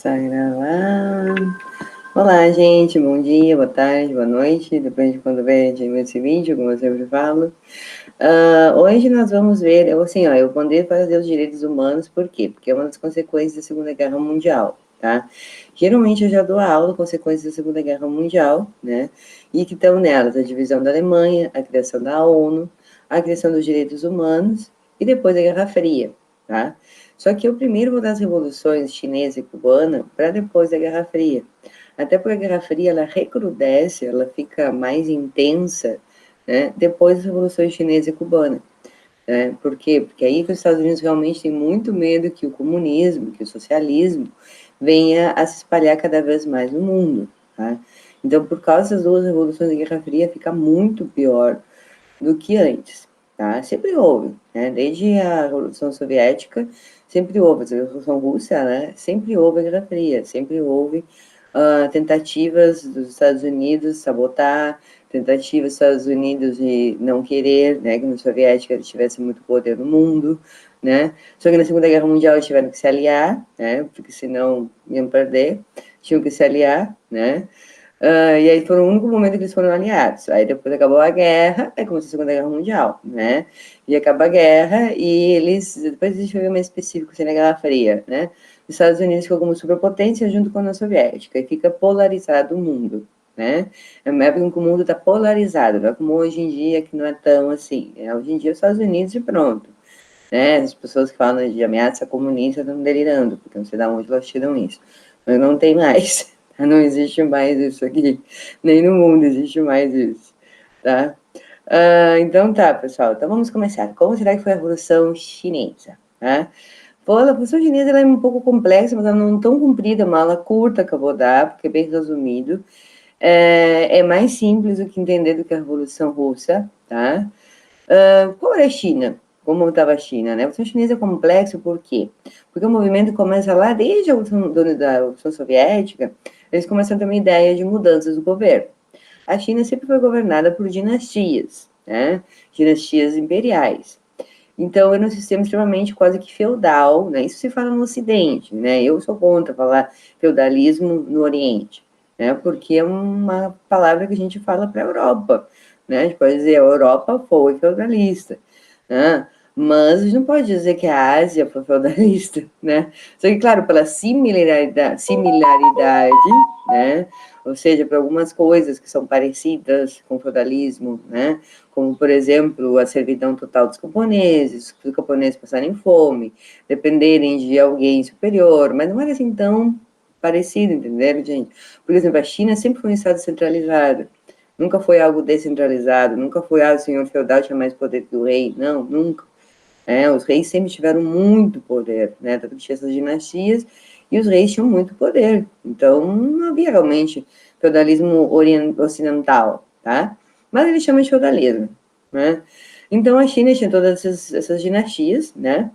Começar a gravar. Olá, gente, bom dia, boa tarde, boa noite, depende de quando ver esse vídeo, como eu sempre falo. Hoje nós vamos ver, eu poder fazer os direitos humanos, por quê? Porque é uma das consequências da Segunda Guerra Mundial, tá? Geralmente eu já dou aula consequências da Segunda Guerra Mundial, né? E que estão nelas a divisão da Alemanha, a criação da ONU, a criação dos direitos humanos e depois a Guerra Fria, tá? Só que eu primeiro vou dar as revoluções chinesa e cubana para depois da Guerra Fria. Até porque a Guerra Fria, ela recrudesce, ela fica mais intensa, né, depois das revoluções chinesa e cubana. Né? Por quê? Porque aí que os Estados Unidos realmente têm muito medo que o comunismo, que o socialismo venha a se espalhar cada vez mais no mundo. Tá? Então, por causa das duas revoluções da Guerra Fria, fica muito pior do que antes. Tá? Sempre houve, né? Desde a Revolução Soviética, sempre houve, a Revolução Russa, né? Sempre houve a Guerra Fria, sempre houve tentativas dos Estados Unidos sabotar, tentativas dos Estados Unidos de não querer, né, que a Soviética tivesse muito poder no mundo, né? Só que na Segunda Guerra Mundial eles tiveram que se aliar, né? Porque senão iam perder, tinham que se aliar, né? E aí foi o único momento que eles foram aliados. Aí depois acabou a guerra, aí começou a Segunda Guerra Mundial, né? E acaba a guerra e eles, depois a gente vai ver mais específico, assim, na Guerra Fria, né? Os Estados Unidos ficou como superpotência junto com a União Soviética e fica polarizado o mundo, né? É uma época em que o mundo está polarizado, não é como hoje em dia, que não é tão assim. Hoje em dia, os Estados Unidos e pronto. Né? As pessoas que falam de ameaça comunista estão delirando, porque não sei de onde elas tiram isso. Mas não tem mais. Não existe mais isso aqui. Nem no mundo existe mais isso. Tá? Então tá, pessoal. Então vamos começar. Como será que foi a Revolução Chinesa? Tá? Pô, a Revolução Chinesa ela é um pouco complexa, mas ela não é tão comprida, uma aula curta que eu vou dar, porque é bem resumido. É mais simples do que entender do que a Revolução Russa, tá? Qual era a China? Como estava a China, né? A Revolução Chinesa é complexo, por quê? Porque o movimento começa lá desde a Revolução Soviética, eles começam a ter uma ideia de mudanças do governo. A China sempre foi governada por dinastias, né? Dinastias imperiais. Então, era um sistema extremamente quase que feudal, né? Isso se fala no Ocidente, né? Eu sou contra falar feudalismo no Oriente, né? Porque é uma palavra que a gente fala para a Europa, né? A gente pode dizer a Europa foi feudalista, né? Mas a gente não pode dizer que a Ásia foi feudalista, né? Só que, claro, pela similaridade, né? Ou seja, para algumas coisas que são parecidas com o feudalismo, né? Como, por exemplo, a servidão total dos camponeses, os camponeses passarem fome, dependerem de alguém superior, mas não era assim tão parecido, entenderam, gente? Por exemplo, a China sempre foi um estado centralizado, nunca foi algo descentralizado, nunca foi, o senhor feudal tinha mais poder que o rei, não, nunca. Os reis sempre tiveram muito poder, né? Tanto que tinha essas dinastias e os reis tinham muito poder. Então, não havia realmente feudalismo ocidental, tá? Mas eles chamam de feudalismo, né? Então, a China tinha todas essas dinastias, né?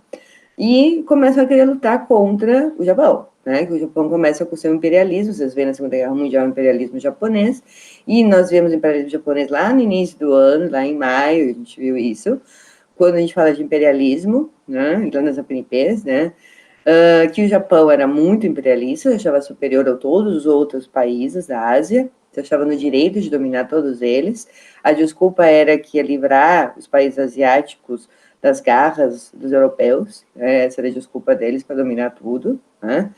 E começam a querer lutar contra o Japão, né? Que o Japão começa com o seu imperialismo, vocês veem na Segunda Guerra Mundial o imperialismo japonês, e nós vemos o imperialismo japonês lá no início do ano, lá em maio, a gente viu isso, quando a gente fala de imperialismo, né, lá nas APNPs, né, que o Japão era muito imperialista, achava superior a todos os outros países da Ásia, achava no direito de dominar todos eles. A desculpa era que ia livrar os países asiáticos das garras dos europeus, né, essa era a desculpa deles para dominar tudo, né?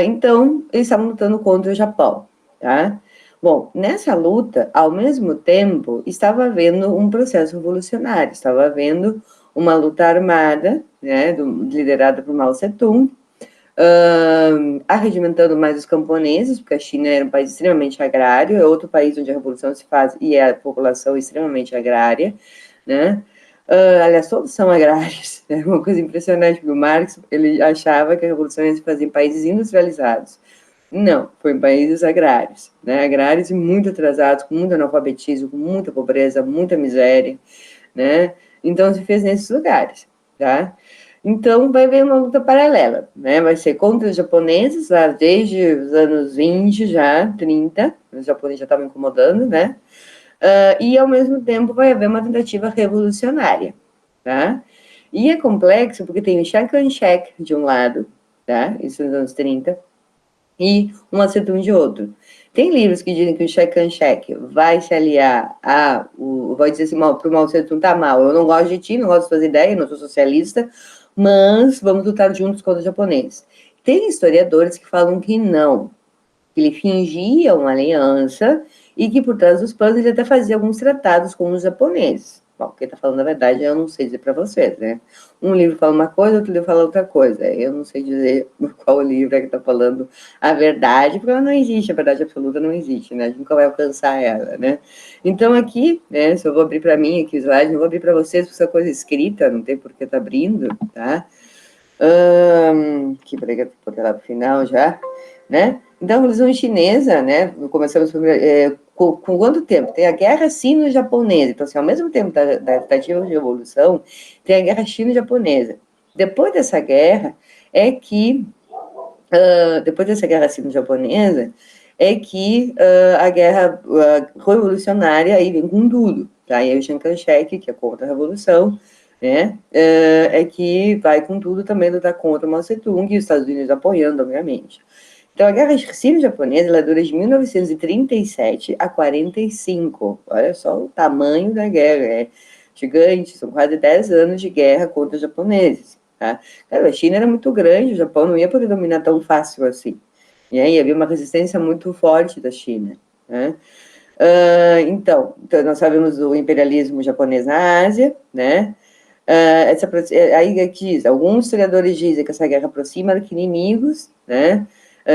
Então, eles estavam lutando contra o Japão, tá? Bom, nessa luta, ao mesmo tempo, estava havendo um processo revolucionário, estava havendo uma luta armada, né, liderada por Mao Tse-tung, arregimentando mais os camponeses, porque a China era um país extremamente agrário, é outro país onde a revolução se faz e a população é extremamente agrária, né? Aliás, todos são agrários, é uma coisa impressionante, porque o Marx ele achava que a revolução ia se fazer em países industrializados. Não, foi em países agrários, né? Agrários e muito atrasados, com muito analfabetismo, com muita pobreza, muita miséria, né? Então, se fez nesses lugares, tá? Então, vai haver uma luta paralela, né? Vai ser contra os japoneses, lá desde os anos 20 já, 30, os japoneses já estavam incomodando, né? E, ao mesmo tempo, vai haver uma tentativa revolucionária, tá? E é complexo porque tem o Chiang Kai-shek de um lado, tá? Isso nos anos 30, e um Mao Tse Tung de outro. Tem livros que dizem que o Chiang Kai-shek vai se aliar vai dizer assim, para o Mao Tse Tung tá mal, eu não gosto de ti, não gosto de fazer ideia, não sou socialista, mas vamos lutar juntos contra os japoneses. Tem historiadores que falam que não, que ele fingia uma aliança e que por trás dos panos ele até fazia alguns tratados com os japoneses. Bom, quem está falando a verdade eu não sei dizer para vocês, né? Um livro fala uma coisa, outro livro fala outra coisa. Eu não sei dizer qual livro é que está falando a verdade, porque ela não existe, a verdade absoluta não existe, né? A gente nunca vai alcançar ela, né? Então aqui, né, se eu vou abrir para mim aqui o slide, não vou abrir para vocês, porque essa coisa escrita, não tem por que tá abrindo, tá? Que peraí que eu vou botar lá pro final já, né? Então, a Revolução Chinesa, né? Começamos com quanto tempo? Tem a Guerra Sino-Japonesa. Então, assim, ao mesmo tempo da tentativa de revolução, tem a Guerra Sino-Japonesa. Depois dessa guerra depois dessa Guerra Sino-Japonesa, a guerra revolucionária aí vem com tudo. Tá? E aí o Chiang Kai-shek, que é contra a revolução, né, que vai com tudo também lutar contra o Mao Tse-tung e os Estados Unidos apoiando, obviamente. Então, a Guerra Sino-Japonesa ela dura de 1937 a 45. Olha só o tamanho da guerra, é gigante, são quase 10 anos de guerra contra os japoneses. Tá? Cara, a China era muito grande, o Japão não ia poder dominar tão fácil assim. E aí havia uma resistência muito forte da China. Né? Então, nós sabemos do imperialismo japonês na Ásia, né? Aí diz, alguns historiadores dizem que essa guerra aproxima que inimigos, né?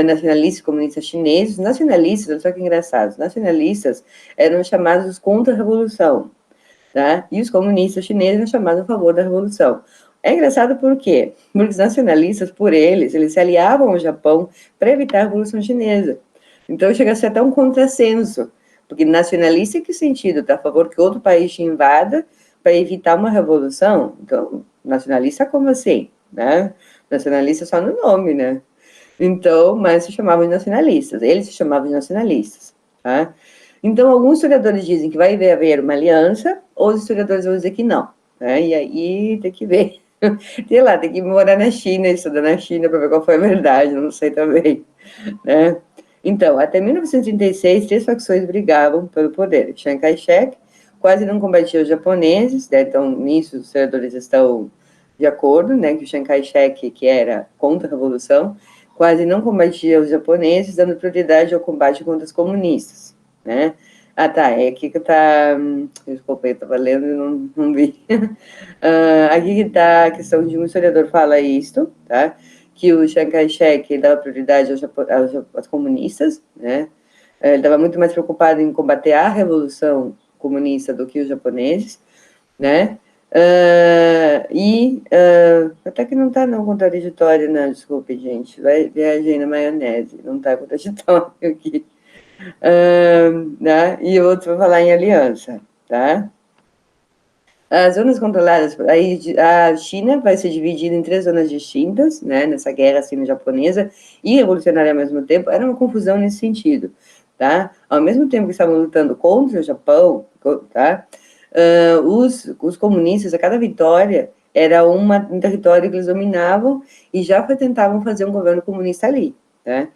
Nacionalistas comunistas chineses. Nacionalistas, olha só que engraçado, os nacionalistas eram chamados contra a revolução, tá? E os comunistas chineses eram chamados a favor da revolução. É engraçado por quê? Porque os nacionalistas, eles se aliavam ao Japão para evitar a revolução chinesa. Então chega a ser até um contrassenso, porque nacionalista em que sentido? Está a favor que outro país te invada para evitar uma revolução? Então, nacionalista como assim? Né? Nacionalista só no nome, né? Então, mas se chamavam de nacionalistas, eles se chamavam de nacionalistas, tá? Então, alguns historiadores dizem que vai haver uma aliança, outros historiadores vão dizer que não, né? E aí tem que ver, sei lá, tem que morar na China, estudar na China para ver qual foi a verdade, não sei também, né? Então, até 1936, três facções brigavam pelo poder. Chiang Kai-shek quase não combatia os japoneses, né? Então, nisso os historiadores estão de acordo, né? Que o Chiang Kai-shek, que era contra a revolução, quase não combatia os japoneses, dando prioridade ao combate contra os comunistas, né? Ah, tá, é aqui que tá... Desculpa, eu estava lendo e não vi. Aqui que está a questão de um historiador fala isto, tá? Que o Chiang Kai-shek dava prioridade aos comunistas, né? Ele estava muito mais preocupado em combater a revolução comunista do que os japoneses, né? Até que não está não contraditório, não, desculpe, gente. Viajei na maionese, não está contraditório aqui. Né? E o outro vai falar em aliança, tá? As zonas controladas, aí a China vai ser dividida em três zonas distintas, né, nessa guerra sino-japonesa e revolucionária ao mesmo tempo. Era uma confusão nesse sentido, tá? Ao mesmo tempo que estavam lutando contra o Japão, tá? Os comunistas, a cada vitória, era um território que eles dominavam e já tentavam fazer um governo comunista ali, tá?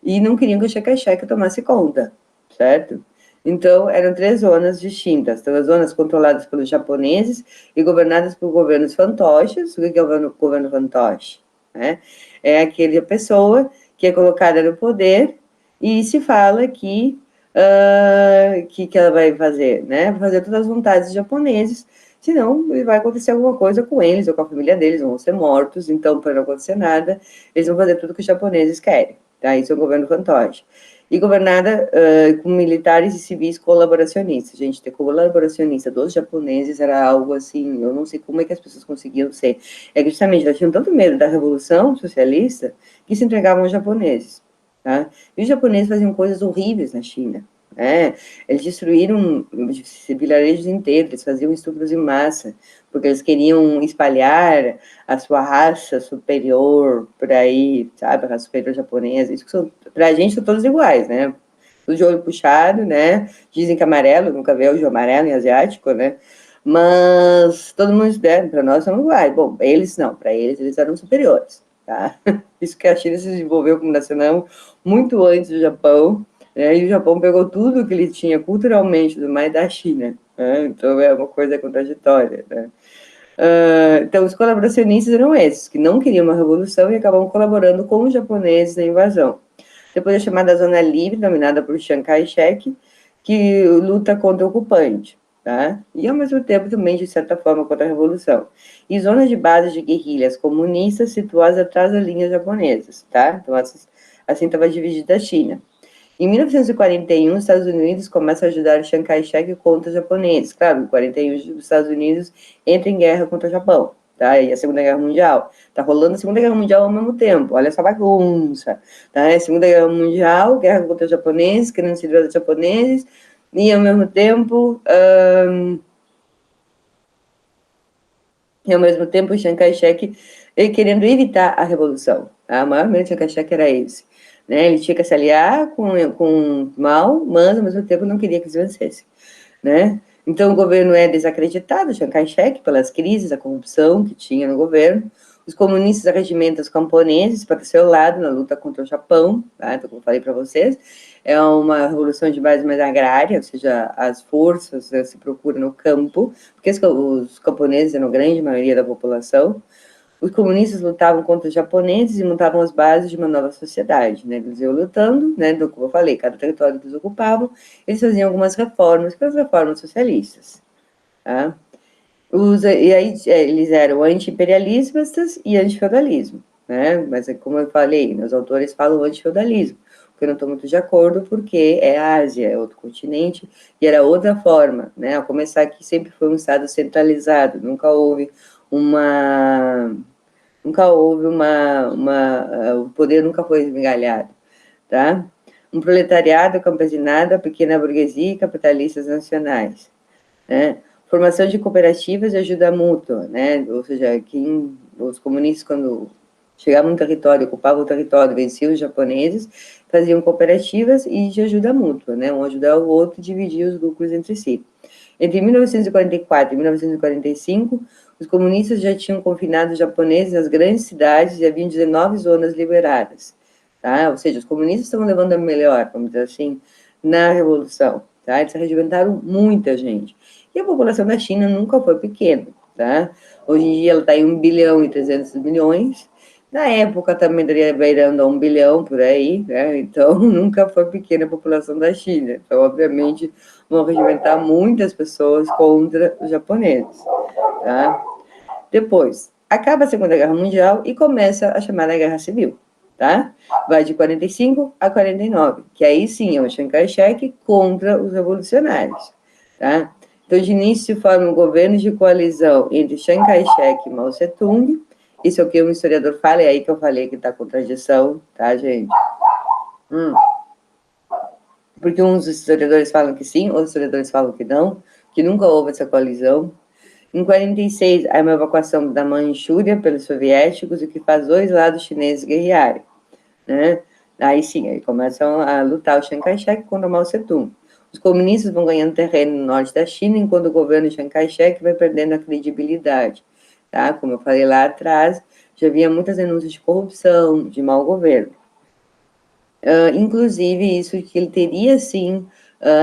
E não queriam que o Chiang Kai-shek tomasse conta, certo? Então, eram três zonas distintas. Então, as zonas controladas pelos japoneses e governadas por governos fantoches. O que é o governo fantoche? Né? É aquela pessoa que é colocada no poder e se fala que ela vai fazer, né? Vai fazer todas as vontades dos japoneses, senão vai acontecer alguma coisa com eles ou com a família deles, vão ser mortos. Então, para não acontecer nada, eles vão fazer tudo o que os japoneses querem. Tá? Isso é o governo fantoche. E governada com militares e civis colaboracionistas. Gente, ter colaboracionista dos japoneses era algo assim, eu não sei como é que as pessoas conseguiam ser. É que justamente elas tinham tanto medo da revolução socialista que se entregavam aos japoneses. Tá? E os japoneses faziam coisas horríveis na China. Né? Eles destruíram vilarejos inteiros, eles faziam estupros em massa, porque eles queriam espalhar a sua raça superior por aí, sabe, a raça superior japonesa. Isso que pra gente são todos iguais, né? Tudo de olho puxado, né? Dizem que amarelo, nunca vê o amarelo em asiático, né? Mas todo mundo, né, para nós são iguais. Bom, eles não, para eles eram superiores, tá? Isso que a China se desenvolveu como nação muito antes do Japão, né? E o Japão pegou tudo que ele tinha culturalmente do mais da China, né? Então é uma coisa contraditória, né? Então, os colaboracionistas eram esses, que não queriam uma revolução e acabavam colaborando com os japoneses na invasão. Depois a chamada Zona Livre, dominada por Chiang Kai-shek, que luta contra o ocupante, tá? E ao mesmo tempo também, de certa forma, contra a revolução. E zonas de base de guerrilhas comunistas situadas atrás das linhas japonesas, tá? Então, assim estava dividida a China. Em 1941, os Estados Unidos começam a ajudar Chiang Kai-shek contra os japoneses. Claro, em 41, os Estados Unidos entram em guerra contra o Japão, tá? E a Segunda Guerra Mundial. Tá rolando a Segunda Guerra Mundial ao mesmo tempo. Olha essa bagunça, tá? Segunda Guerra Mundial, guerra contra os japoneses, querendo se livrar dos japoneses, e ao mesmo tempo... o Chiang Kai-shek querendo evitar a revolução. Tá? A maior medo de Chiang Kai-shek era esse. Né? Ele tinha que se aliar com Mao, mas ao mesmo tempo não queria que eles vencessem. Né? Então o governo é desacreditado, Chiang Kai-shek, pelas crises, a corrupção que tinha no governo. Os comunistas arregimentam os camponeses para o seu lado na luta contra o Japão, tá? Então, como eu falei para vocês, é uma revolução de base mais agrária, ou seja, as forças se procuram no campo, porque os camponeses eram a grande maioria da população. Os comunistas lutavam contra os japoneses e montavam as bases de uma nova sociedade, né? Eles iam lutando, né? Como eu falei, cada território que eles ocupavam, eles faziam algumas reformas, que eram as reformas socialistas, tá? E aí eles eram anti-imperialistas e anti-feudalismo, né? Mas como eu falei, os autores falam anti-feudalismo, porque eu não estou muito de acordo, porque é Ásia, é outro continente, e era outra forma, né? A começar que sempre foi um Estado centralizado, nunca houve uma... o poder nunca foi esmigalhado, tá? Um proletariado, campesinado, a pequena burguesia e capitalistas nacionais, né? Formação de cooperativas e ajuda mútua, né? Ou seja, os comunistas, quando chegavam no território, ocupavam o território, venciam os japoneses, faziam cooperativas e de ajuda mútua, né? Um ajudar o outro e dividir os lucros entre si. Entre 1944 e 1945, os comunistas já tinham confinado os japoneses nas grandes cidades e haviam 19 zonas liberadas, tá? Ou seja, os comunistas estavam levando a melhor, vamos dizer assim, na Revolução, tá? Eles arrebentaram muita gente. E a população da China nunca foi pequena, tá? Hoje em dia ela está em 1 bilhão e 300 milhões. Na época também estaria beirando a 1 bilhão por aí, né? Então nunca foi pequena a população da China. Então, obviamente, vão regimentar muitas pessoas contra os japoneses, tá? Depois, acaba a Segunda Guerra Mundial e começa a chamada Guerra Civil, tá? Vai de 45 a 49, que aí sim é o Chiang Kai-shek contra os revolucionários, tá? Então, de início, forma um governo de coalizão entre Chiang Kai-shek e Mao Tse-tung. Isso é o que um historiador fala, é aí que eu falei que está contradição, tá, gente? Porque uns historiadores falam que sim, outros historiadores falam que nunca houve essa coalizão. Em 46, há uma evacuação da Manchúria pelos soviéticos, o que faz dois lados chineses guerrearem, né? Aí sim, aí começam a lutar o Chiang Kai-shek contra o Mao Tse-tung. Os comunistas vão ganhando terreno no norte da China, enquanto o governo de Chiang Kai-shek vai perdendo a credibilidade, tá? Como eu falei lá atrás, já havia muitas denúncias de corrupção, de mau governo. Inclusive, isso que ele teria, sim,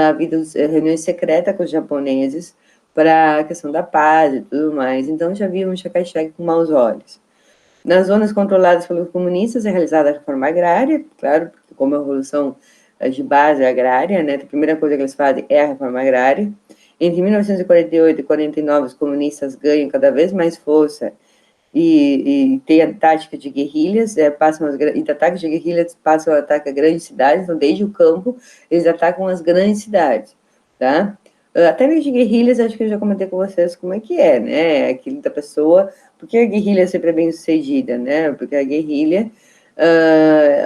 havido reuniões secretas com os japoneses para a questão da paz e tudo mais. Então, já viam o Chiang Kai-shek com maus olhos. Nas zonas controladas pelos comunistas é realizada a reforma agrária, claro, porque como a revolução de base agrária, né, a primeira coisa que eles fazem é a reforma agrária. Entre 1948 e 49, os comunistas ganham cada vez mais força e tem a tática de guerrilhas, entre ataques de guerrilhas passam a atacar grandes cidades, então desde o campo eles atacam as grandes cidades, tá? Até mesmo de guerrilhas, acho que eu já comentei com vocês como é que é, né? Aquilo da pessoa, porque a guerrilha sempre é bem sucedida, né? Porque a guerrilha,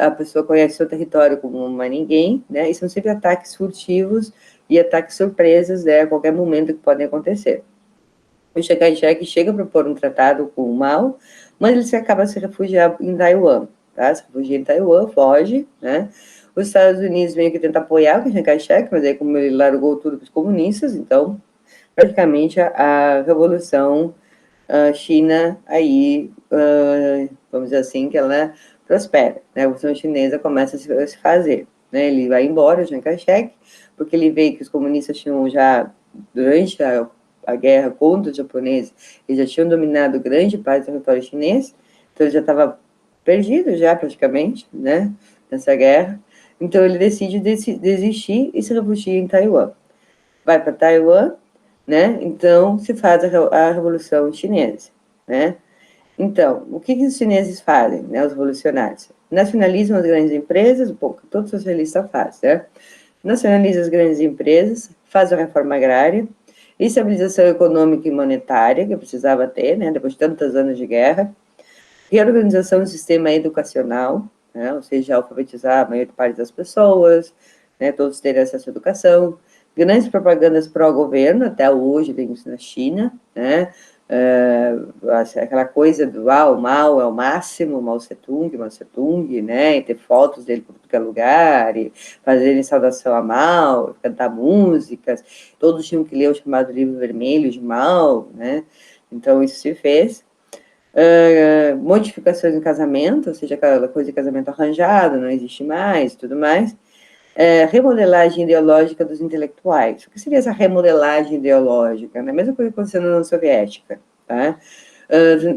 a pessoa conhece seu território como mais ninguém, né? E são sempre ataques furtivos e ataques surpresas, né? A qualquer momento que podem acontecer. O Chiang Kai-shek chega a propor um tratado com o Mao, mas ele acaba se refugiando em Taiwan, tá? Se refugia em Taiwan, foge, né? Os Estados Unidos meio que tentam apoiar o Chiang Kai-shek, mas aí como ele largou tudo para os comunistas, então praticamente a revolução China aí, vamos dizer assim, que ela prospera, né? A Revolução Chinesa começa a se fazer, né? Ele vai embora, o Chiang Kai-shek, porque ele vê que os comunistas tinham já, durante a guerra contra os japoneses, eles já tinham dominado grande parte do território chinês, então ele já estava perdido já praticamente, né, nessa guerra. Então ele decide desistir e se refugia em Taiwan. Vai para Taiwan, né? Então se faz a Revolução Chinesa, né? Então, o que os chineses fazem, né, os revolucionários? Nacionalizam as grandes empresas, um pouco todo socialista faz, né? Nacionaliza as grandes empresas, faz a reforma agrária, estabilização econômica e monetária, que precisava ter, né, depois de tantos anos de guerra, reorganização do sistema educacional, né, ou seja, alfabetizar a maior parte das pessoas, né, todos terem acesso à educação, grandes propagandas pró-governo, até hoje tem isso na China, né, aquela coisa do o mal é o máximo, Mao Tse-tung, né, e ter fotos dele por qualquer lugar, e fazerem saudação a Mao, cantar músicas, todos tinham que ler o chamado livro vermelho de Mao, né, então isso se fez. Modificações no casamento, ou seja, aquela coisa de casamento arranjado, não existe mais, tudo mais. Remodelagem ideológica dos intelectuais. O que seria essa remodelagem ideológica? A mesma coisa que aconteceu na União Soviética, tá?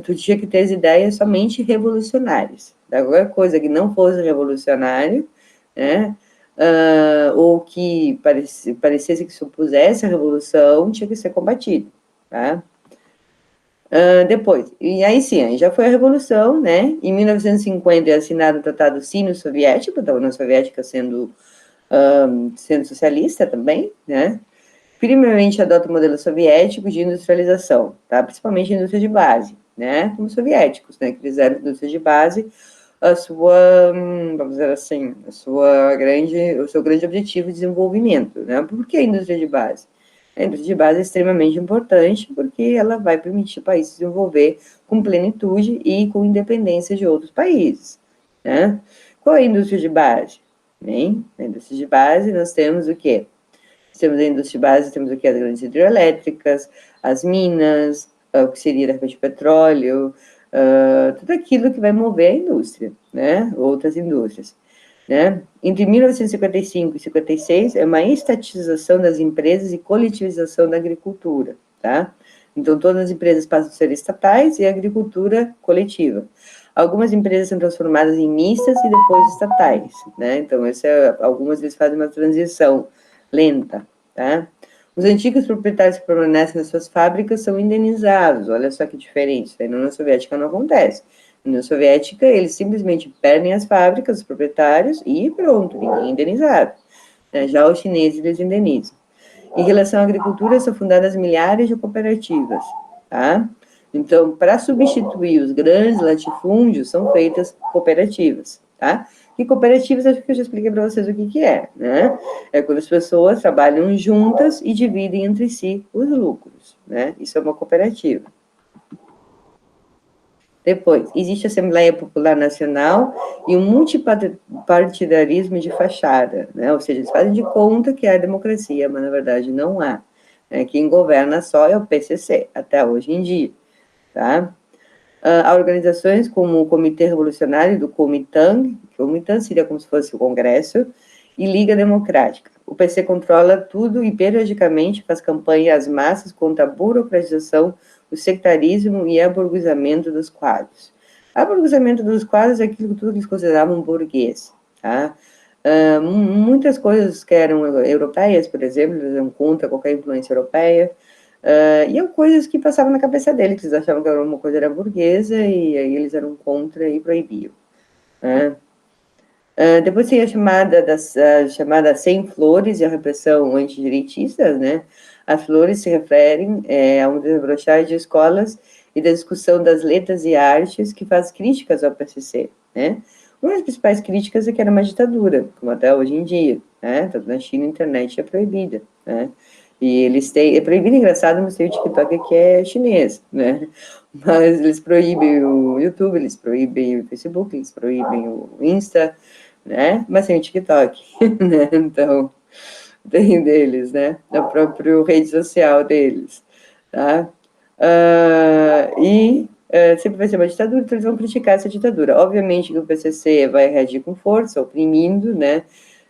Tu tinha que ter as ideias somente revolucionárias. Qualquer coisa que não fosse revolucionário, né? Ou que parecesse que supusesse a revolução, tinha que ser combatido, tá? Depois, e aí sim, aí já foi a Revolução, né? Em 1950 é assinado o Tratado Sino-Soviético, da União Soviética sendo socialista também, né? Primeiramente adota o modelo soviético de industrialização, tá? Principalmente a indústria de base, né? Como os soviéticos, né? Que fizeram indústria de base a sua, vamos dizer assim, o seu grande objetivo de desenvolvimento, né? Por que a indústria de base? A indústria de base é extremamente importante porque ela vai permitir o país se desenvolver com plenitude e com independência de outros países, né? Qual é a indústria de base? Bem, na indústria de base nós temos o quê? Temos a indústria de base, temos o quê? As grandes hidrelétricas, as minas, o que seria, de repente, petróleo, tudo aquilo que vai mover a indústria, né? Outras indústrias, né? Entre 1955 e 56 é uma estatização das empresas e coletivização da agricultura, tá? Então, todas as empresas passam a ser estatais e a agricultura coletiva. Algumas empresas são transformadas em mistas e depois estatais, né? Então, algumas eles fazem uma transição lenta, tá? Os antigos proprietários que permanecem nas suas fábricas são indenizados, olha só que diferente, isso aí na União Soviética não acontece. Na União Soviética, eles simplesmente perdem as fábricas, os proprietários, e pronto, ninguém é indenizado. Já os chineses, eles indenizam. Em relação à agricultura, são fundadas milhares de cooperativas, tá? Então, para substituir os grandes latifúndios, são feitas cooperativas, tá? E cooperativas, acho que eu já expliquei para vocês o que é, né? É quando as pessoas trabalham juntas e dividem entre si os lucros, né? Isso é uma cooperativa. Depois, existe a Assembleia Popular Nacional e um multipartidarismo de fachada, né? Ou seja, eles fazem de conta que há democracia, mas na verdade não há. Quem governa só é o PCC, até hoje em dia, tá? Há organizações como o Comitê Revolucionário do Kuomintang, que o Kuomintang seria como se fosse o Congresso, e Liga Democrática. O PC controla tudo e periodicamente faz campanha às massas contra a burocratização, o sectarismo e o aburguesamento dos quadros. Aburguesamento dos quadros é aquilo tudo que eles consideravam burguês, tá? Muitas coisas que eram europeias, por exemplo, eles eram contra qualquer influência europeia, e coisas que passavam na cabeça deles, que eles achavam que uma coisa era burguesa, e aí eles eram contra e proibiam. Depois tem a chamada 100 Flores e a repressão antidireitista, né? As flores se referem a um desabrochar de escolas e da discussão das letras e artes que faz críticas ao PCC, né? Uma das principais críticas é que era uma ditadura, como até hoje em dia, né? Tanto na China a internet é proibida, né? E eles têm, é proibido, engraçado, mas tem o TikTok que é chinês, né? Mas eles proíbem o YouTube, eles proíbem o Facebook, eles proíbem o Insta, né? Mas tem o TikTok, né? Então, tem deles, né? Da própria rede social deles, tá? E sempre vai ser uma ditadura, então eles vão criticar essa ditadura. Obviamente que o PCC vai reagir com força, oprimindo, né,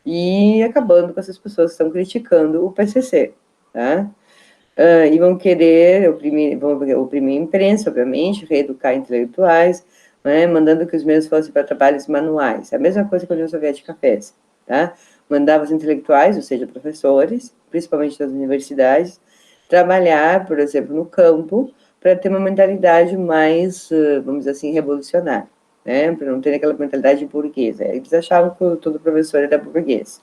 e acabando com essas pessoas que estão criticando o PCC, tá? E vão querer vão oprimir a imprensa, obviamente, reeducar intelectuais, né, mandando que os mesmos fossem para trabalhos manuais. A mesma coisa que a União Soviética fez, tá? Mandava os intelectuais, ou seja, professores, principalmente das universidades, trabalhar, por exemplo, no campo, para ter uma mentalidade mais, vamos dizer assim, revolucionária, né? Para não ter aquela mentalidade burguesa. Eles achavam que todo professor era burguês.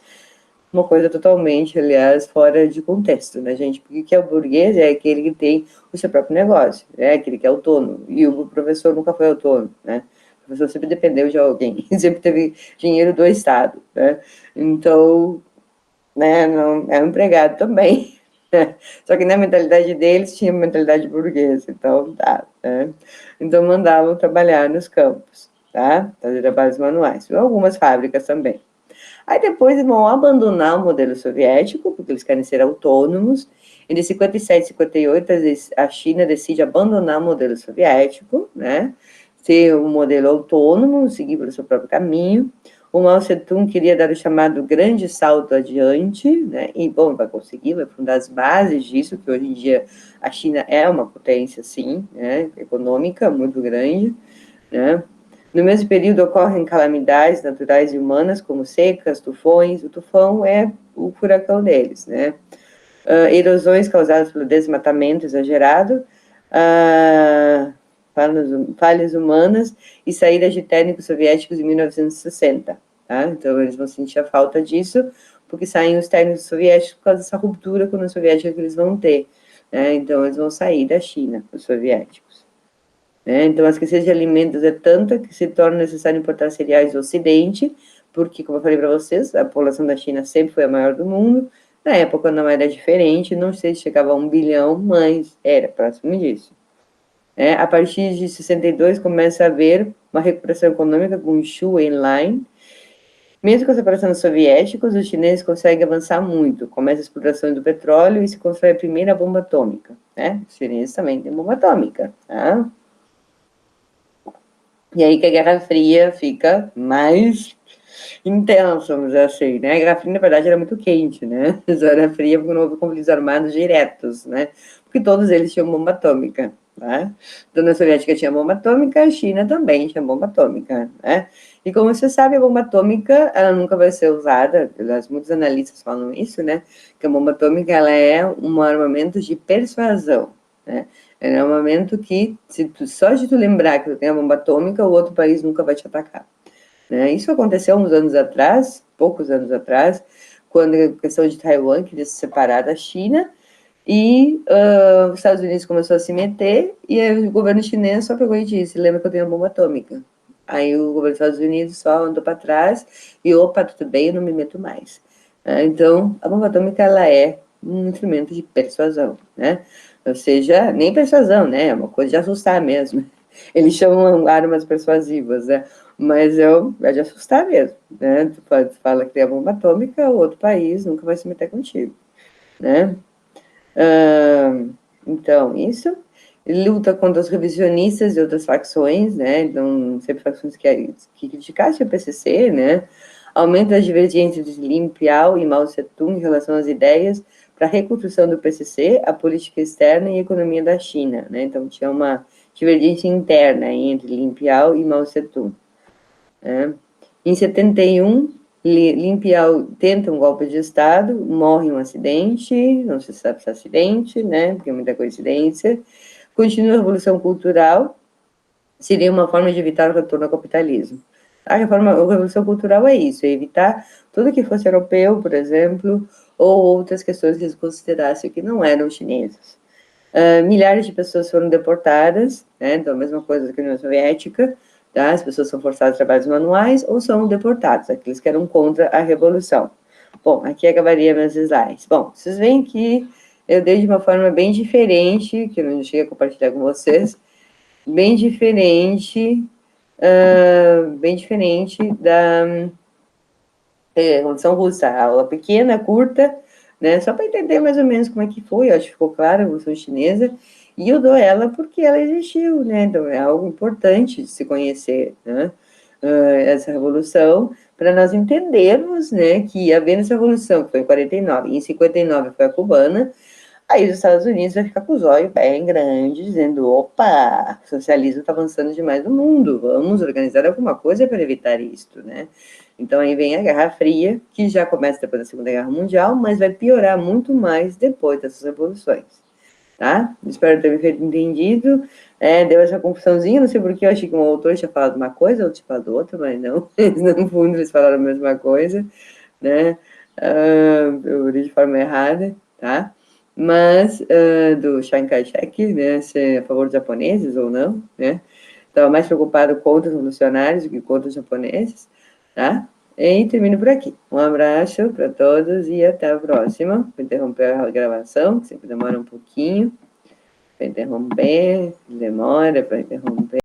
Uma coisa totalmente, aliás, fora de contexto, né, gente? Porque que é o burguês é aquele que tem o seu próprio negócio, né? Aquele que é autônomo. E o professor nunca foi autônomo, né? O professor sempre dependeu de alguém, sempre teve dinheiro do Estado, né? Então, né, não, é um empregado também. Né? Só que na mentalidade deles tinha mentalidade burguesa, então tá, né? Então mandavam trabalhar nos campos, tá? Fazer trabalhos manuais. Algumas fábricas também. Aí depois eles vão abandonar o modelo soviético, porque eles querem ser autônomos. E de 57 e 58, a China decide abandonar o modelo soviético, né? Ser um modelo autônomo, seguir pelo seu próprio caminho. O Mao Tse-tung queria dar o chamado grande salto adiante, né? E, bom, vai conseguir, vai fundar as bases disso, que hoje em dia a China é uma potência, sim, né? Econômica muito grande, né? No mesmo período ocorrem calamidades naturais e humanas, como secas, tufões. O tufão é o furacão deles, né? Erosões causadas pelo desmatamento exagerado, falhas humanas e saídas de técnicos soviéticos em 1960. Tá? Então, eles vão sentir a falta disso, porque saem os técnicos soviéticos por causa dessa ruptura com a União Soviética que eles vão ter. Né? Então, eles vão sair da China, os soviéticos. Né? Então, a escassez de alimentos é tanta que se torna necessário importar cereais do Ocidente, porque, como eu falei para vocês, a população da China sempre foi a maior do mundo. Na época não era diferente, não sei se chegava a 1 bilhão, mas era próximo disso. A partir de 62 começa a haver uma recuperação econômica com o Shu Enlai. Mesmo com a separação dos soviéticos, os chineses conseguem avançar muito. Começa a exploração do petróleo e se constrói a primeira bomba atômica. Né? Os chineses também têm bomba atômica. Tá? E aí que a Guerra Fria fica mais intensa, vamos dizer assim, né? A Guerra Fria, na verdade, era muito quente, né? A Guerra Fria porque não houve conflitos armados diretos, né? Porque todos eles tinham bomba atômica, né? A União Soviética tinha bomba atômica, a China também tinha bomba atômica, né? E como você sabe, a bomba atômica, ela nunca vai ser usada, aliás, muitos analistas falam isso, né? Que a bomba atômica, ela é um armamento de persuasão, né? É um armamento que, só de tu lembrar que tu tem a bomba atômica, o outro país nunca vai te atacar. Né? Isso aconteceu uns anos atrás, poucos anos atrás, quando a questão de Taiwan queria se separar da China, e os Estados Unidos começou a se meter, e aí o governo chinês só pegou e disse, lembra que eu tenho a bomba atômica. Aí o governo dos Estados Unidos só andou para trás, e opa, tudo bem, eu não me meto mais. Então, a bomba atômica, ela é um instrumento de persuasão, né? Ou seja, nem persuasão, né? É uma coisa de assustar mesmo. Eles chamam armas persuasivas, né? Mas é de assustar mesmo, né? Tu fala que tem a bomba atômica, o outro país nunca vai se meter contigo, né? Então, isso. Ele luta contra os revisionistas e outras facções, né? Então, sempre facções que criticassem o PCC, né? Aumenta as divergências entre Lin Piao e Mao Tse-tung em relação às ideias para a reconstrução do PCC, a política externa e a economia da China, né? Então, tinha uma divergência interna entre Lin Piao e Mao Tse-tung. Né? Em 71, Lin Piao tenta um golpe de Estado, morre em um acidente, não se sabe se é acidente, né? Porque é muita coincidência. Continua a Revolução Cultural, seria uma forma de evitar o retorno ao capitalismo. A Revolução Cultural é isso, é evitar tudo que fosse europeu, por exemplo, ou outras questões que eles considerassem que não eram chinesas. Milhares de pessoas foram deportadas, né? Então, a mesma coisa que a União Soviética, tá? As pessoas são forçadas a trabalhos manuais ou são deportados, aqueles que eram contra a Revolução. Bom, aqui acabaria meus slides. Bom, vocês veem que eu dei de uma forma bem diferente, que eu não cheguei a compartilhar com vocês, bem diferente da Revolução Russa. A aula pequena, curta, né? Só para entender mais ou menos como é que foi, acho que ficou claro a Revolução Chinesa. E eu dou ela porque ela existiu, né? Então é algo importante de se conhecer, né? Essa revolução, para nós entendermos, né, que havendo essa revolução, que foi em 49, e em 59 foi a cubana, aí os Estados Unidos vai ficar com os olhos bem grandes, dizendo, opa, o socialismo está avançando demais no mundo, vamos organizar alguma coisa para evitar isto, né? Então aí vem a Guerra Fria, que já começa depois da Segunda Guerra Mundial, mas vai piorar muito mais depois dessas revoluções, tá? Espero ter me feito entendido. Deu essa confusãozinha, não sei porque eu achei que um autor tinha falado uma coisa, outro tinha falado outra, mas não, no fundo eles falaram a mesma coisa, né? Eu li de forma errada, tá? Mas do Chiang Kai-shek, né, se é a favor dos japoneses ou não, né? Estava mais preocupado contra os revolucionários do que contra os japoneses, tá? E termino por aqui. Um abraço para todos e até a próxima. Vou interromper a gravação, que sempre demora um pouquinho para interromper, demora para interromper.